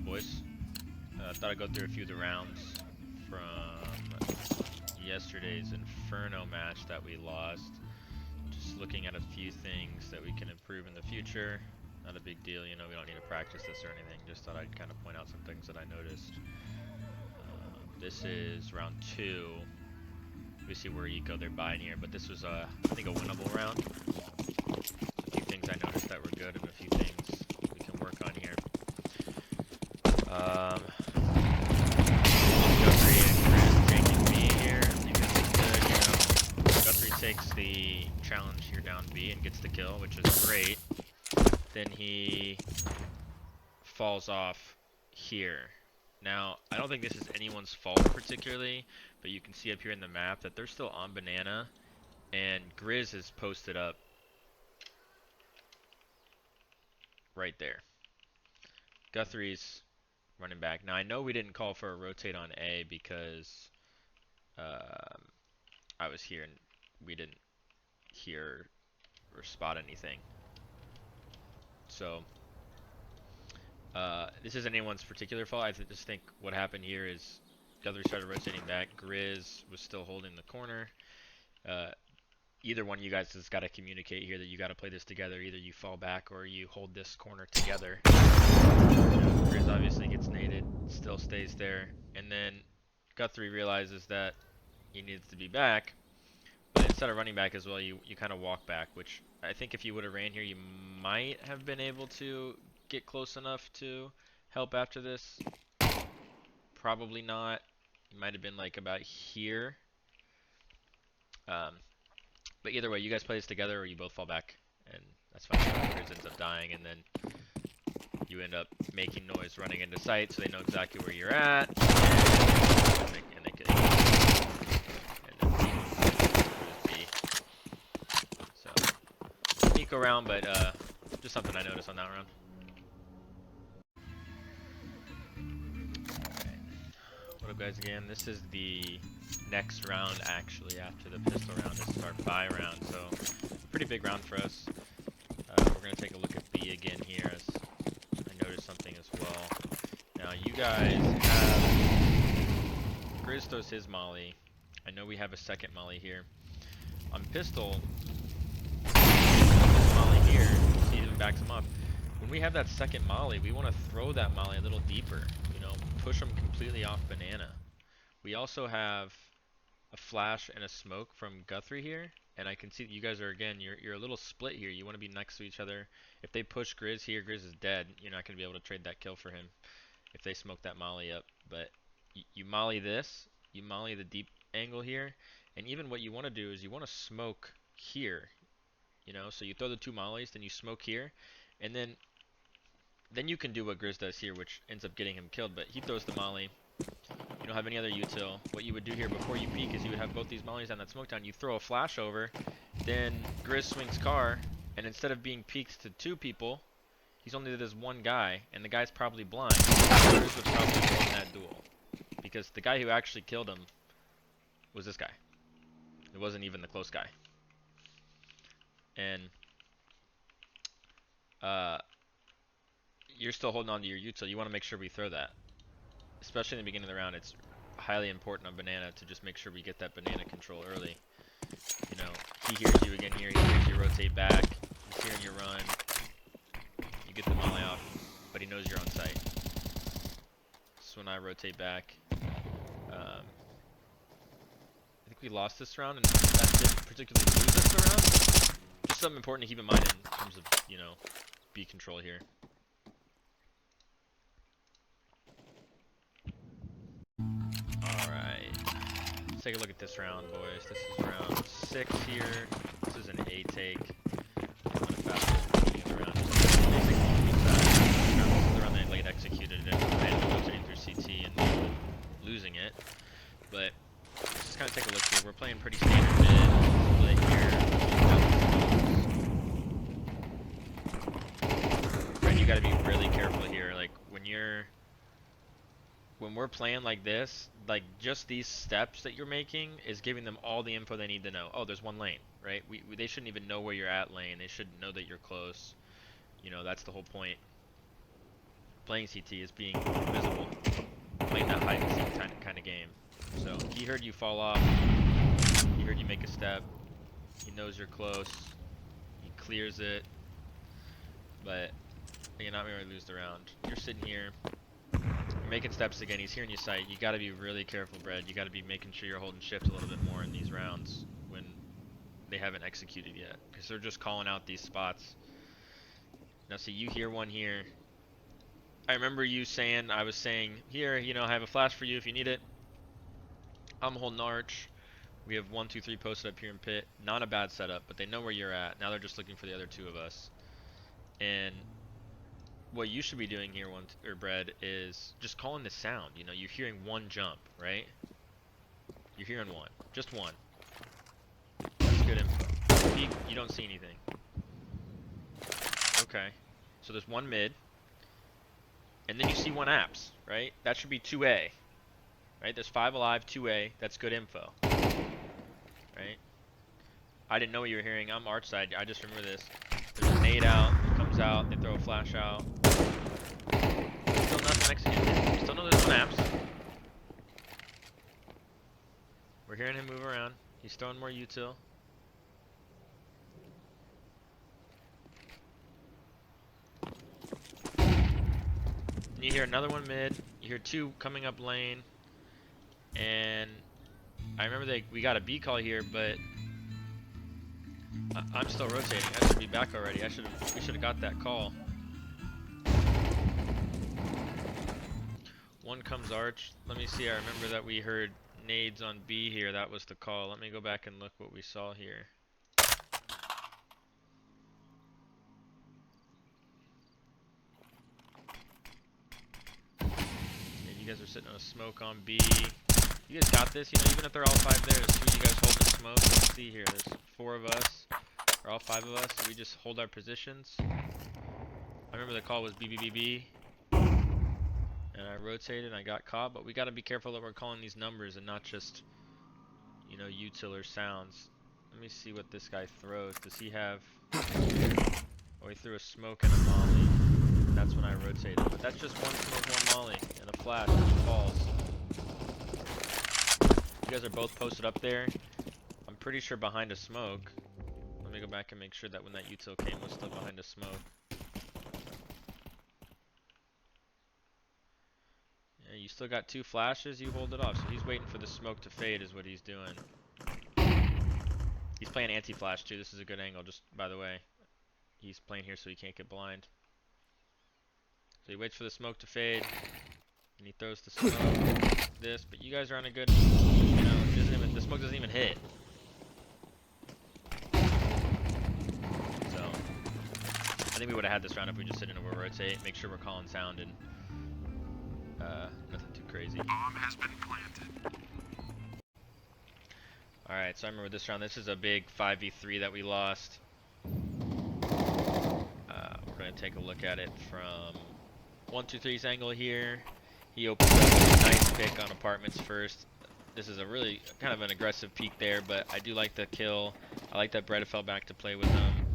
going, boys? I thought I'd go through a few of the rounds from yesterday's Inferno match that we lost. Just looking at a few things that we can improve in the future. Not a big deal, you know, we don't need to practice this or anything. Just thought I'd kind of point out some things that I noticed. This is round 2. We see where Eco they're buying here, but this was, I think, a winnable round. A few things I noticed that were good and a few things we can work on here. Guthrie and Chris taking B here. I think this is good, you know. Guthrie takes the challenge here down B and gets the kill, which is great. Then he falls off here. Now, I don't think this is anyone's fault particularly, but you can see up here in the map that they're still on banana, and Grizz is posted up right there. Guthrie's running back. Now, I know we didn't call for a rotate on A because I was here and we didn't hear or spot anything. So, this isn't anyone's particular fault. I just think what happened here is Guthrie started rotating back. Grizz was still holding the corner. Either one of you guys has got to communicate here that you got to play this together. Either you fall back or you hold this corner together. Grizz obviously gets naded, still stays there, and then Guthrie realizes that he needs to be back, but instead of running back as well, you kind of walk back, which I think if you would have ran here, you might have been able to get close enough to help after this. Probably not. You might have been like about here. But either way, you guys play this together or you both fall back, and that's fine. Grizz ends up dying, and then you end up making noise running into sight, so they know exactly where you're at, and they get and then B. So, eco round, but just something I noticed on that round. Alright. What up, guys, again? This is the next round, actually, after the pistol round. This is our buy round, so pretty big round for us. We're going to take a look at B again here, as I noticed something as well. Now, you guys have... Grizz throws his molly. I know we have a second molly here. On pistol, this molly here, he even backs him up. When we have that second molly, we want to throw that molly a little deeper, you know, push him completely off banana. We also have a flash and a smoke from Guthrie here, and I can see that you guys are, again, you're a little split here. You want to be next to each other. If they push Grizz here, Grizz is dead. You're not going to be able to trade that kill for him if they smoke that molly up. But you molly this, you molly the deep angle here, and even what you want to do is you want to smoke here, you know, so you throw the two mollies, then you smoke here, and then you can do what Grizz does here, which ends up getting him killed. But he throws the molly. You don't have any other util. What you would do here before you peek is you would have both these mollies on that smoke down. You throw a flash over, then Grizz swings car, and instead of being peeked to 2 people, he's only to this 1 guy, and the guy's probably blind. Grizz would probably win that duel, because the guy who actually killed him was this guy. It wasn't even the close guy. And you're still holding on to your util. You want to make sure we throw that. Especially in the beginning of the round, it's highly important on banana to just make sure we get that banana control early. You know, he hears you again here, he hears you rotate back, he's hearing you run, you get the molly off, but he knows you're on site. So when I rotate back, I think we lost this round, and that didn't particularly lose us the round. Just something important to keep in mind in terms of, you know, B control here. Let's take a look at this round, boys. This is round 6 here. This is an A take. I'm gonna fast forward to the other round. This is the round they late executed it and rotating through CT and losing it. But let's just kind of take a look here. We're playing pretty standard mid split here. Right, you got to be really careful here. Like when we're playing like this, like just these steps that you're making is giving them all the info they need to know. Oh, there's 1 lane, right? They shouldn't even know where you're at lane. They should know that you're close. You know, that's the whole point. playing CT is being invisible, playing that hide and seek kind of game. So he heard you fall off, he heard you make a step, he knows you're close, he clears it, but you're not going to lose the round. You're sitting here, you're making steps again, he's hearing you sight. You got to be really careful, Bread. You got to be making sure you're holding shift a little bit more in these rounds when they haven't executed yet, because they're just calling out these spots. Now see, you hear one here. I remember you saying, I was saying, here, you know, I have a flash for you if you need it. I'm holding arch. We have 1, 2, 3 posted up here in pit. Not a bad setup, but they know where you're at. Now they're just looking for the other two of us. And what you should be doing here, Bread, is just calling the sound. You know, you're hearing one jump, right? You're hearing one. Just one. That's good info. You don't see anything. Okay. So there's one mid. And then you see one apps, right? That should be 2A. Right? There's 5 alive, 2A. That's good info. Right? I didn't know what you were hearing. I'm arch side. I just remember this. There's a nade out. It comes out. They throw a flash out. Still nothing executed. You still know there's one apps. We're hearing him move around. He's throwing more util. You hear another one mid. You hear 2 coming up lane. And I remember we got a B call here, but I'm still rotating. I should be back already. We should have got that call. One comes arch. Let me see. I remember that we heard nades on B here. That was the call. Let me go back and look what we saw here. You guys are sitting on a smoke on B. You guys got this, you know, even if they're all 5 there, there's 2 of you guys holding the smoke. Let's see here, there's 4 of us, or all 5 of us, so we just hold our positions. I remember the call was B, B, B, B, and I rotated and I got caught, but we got to be careful that we're calling these numbers and not just, you know, util or sounds. Let me see what this guy throws. Does he have, oh, he threw a smoke and a molly. That's when I rotated, but that's just one smoke, one molly, and a flash, which falls. You guys are both posted up there. I'm pretty sure behind a smoke. Let me go back and make sure that when that util came was still behind a smoke. Yeah, you still got 2 flashes, you hold it off. So he's waiting for the smoke to fade is what he's doing. He's playing anti-flash too. This is a good angle, just by the way. He's playing here so he can't get blind. So he waits for the smoke to fade, and he throws the smoke, this, but you guys are on a good, you know, the smoke doesn't even hit. So, I think we would have had this round if we just sit in and we'll rotate, make sure we're calling sound, and nothing too crazy. Bomb has been planted. Alright, so I remember this round, this is a big 5v3 that we lost. We're going to take a look at it from 123's angle here. He opens up a nice pick on apartments first. This is a really kind of an aggressive peek there, but I do like the kill. I like that Breda fell back to play with him.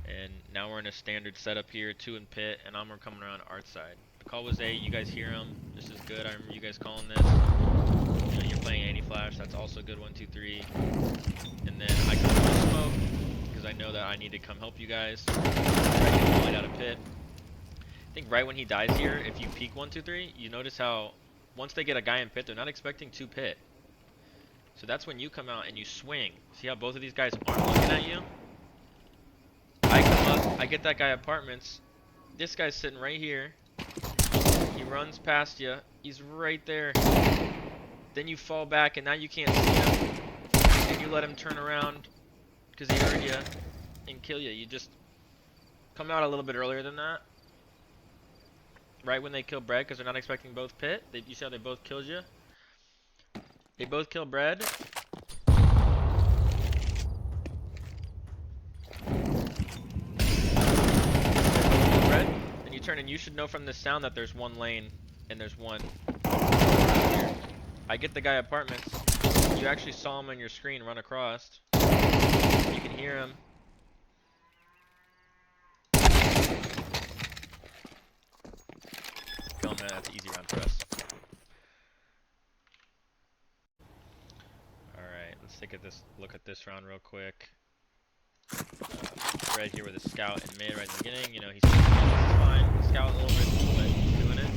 And now we're in a standard setup here, 2 in pit, and I'm coming around arch side. The call was 8, you guys hear him. This is good. I remember you guys calling this. You know, you're playing anti-flash, that's also good, 1, 2, 3. And then I come to the smoke, because I know that I need to come help you guys. Try to get the light out of pit. I think right when he dies here, if you peek 1, 2, 3, you notice how once they get a guy in pit, they're not expecting 2 pit. So that's when you come out and you swing. See how both of these guys aren't looking at you? I come up, I get that guy apartments. This guy's sitting right here. He runs past you. He's right there. Then you fall back and now you can't see him. And you let him turn around because he heard you and kill you. You just come out a little bit earlier than that. Right when they kill Bread, because they're not expecting both pit. You see how they both killed you? They both kill Bread. And you turn, and you should know from this sound that there's one lane, and there's one here. I get the guy apartments. You actually saw him on your screen run across. You can hear him. kill him. That's an easy round for us. Alright, let's take look at this round real quick. Right here with a scout in mid right in the beginning. You know, he's fine. Scout a little risky, but he's doing it.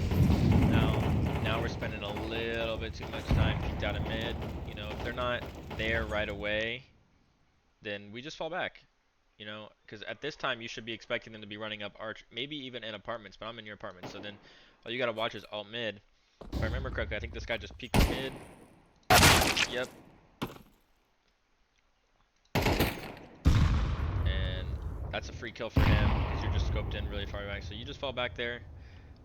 Now we're spending a little bit too much time peeked out in mid. You know, if they're not there right away, then we just fall back. You know, because at this time you should be expecting them to be running up arch, maybe even in apartments, but I'm in your apartment, so then all you gotta watch is alt mid. If I remember correctly, I think this guy just peeked mid. Yep. And that's a free kill for him because you're just scoped in really far back. So you just fall back there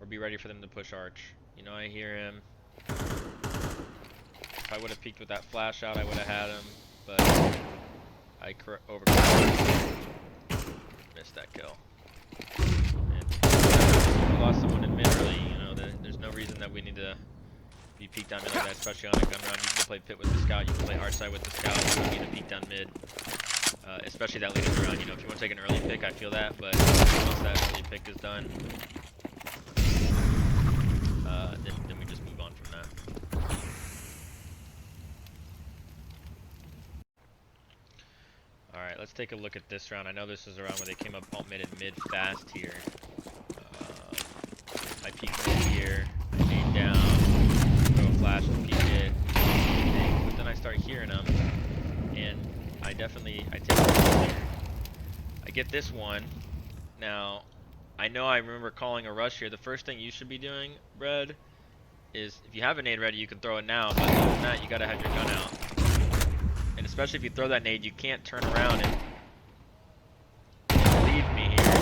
or be ready for them to push arch. You know, I hear him. If I would have peeked with that flash out, I would have had him, but I missed that kill. And we lost someone in mid early. You know, there's no reason that we need to be peeked on mid like that, especially on a gun round. You can play pit with the scout, you can play hard side with the scout. You don't need to peek down mid, especially that late in the round. You know, if you want to take an early pick, I feel that, but once that early pick is done, then we just move on from that. Alright, let's take a look at this round. I know this is a round where they came up alt mid and mid fast here. I peek mid here, I aim down, throw a flash to peek it, but then I start hearing them, and I take a here. I get this one. Now, I know I remember calling a rush here. The first thing you should be doing, Red, is if you have a nade ready, you can throw it now, but other than that, you gotta have your gun out. And especially if you throw that nade, you can't turn around and leave me here.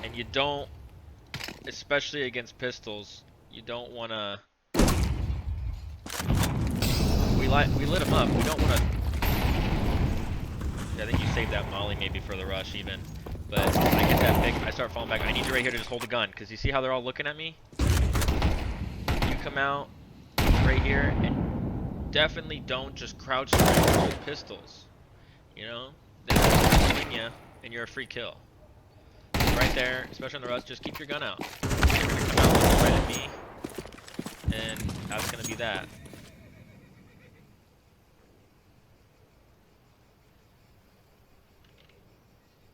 And you don't, especially against pistols, you don't wanna. We lit him up. We don't wanna. I think you saved that molly maybe for the rush even. But I get that pick, I start falling back. I need you right here to just hold the gun, because you see how they're all looking at me? You come out right here and definitely don't just crouch and hold pistols. You know? They're shooting you and you're a free kill. Right there, especially on the rush, just keep your gun out. They're gonna come out looking right at me, and that's gonna be that.